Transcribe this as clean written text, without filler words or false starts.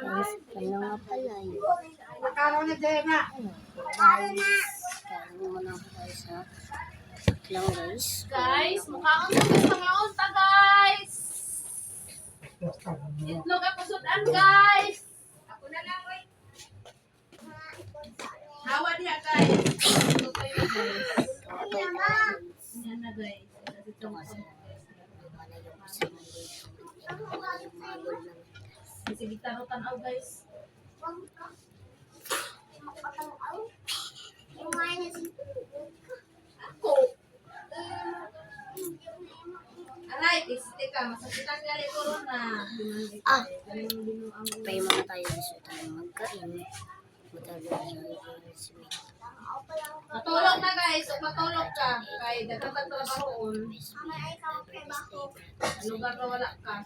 Guys, ano nga pala yun? Magkano na Jenna? Guys, kain muna ako guys ha. Lang guys. Guys, mukhaon sa mga unta guys. Itlog ako sudan guys. Ako na lang wait. Hawa diha guys. Yan na guys. Ito kasi malayo ko sa mga Sige tanaw guys. Ako. Aray, tiste ka. Masakitan nga rin corona. Ah! Pay muna tayo guys. Tayo magkain. Matalo na si Mika. Matulog na guys. O matulog ka. Kay dagdag trabahoon. Lugar na wala ka.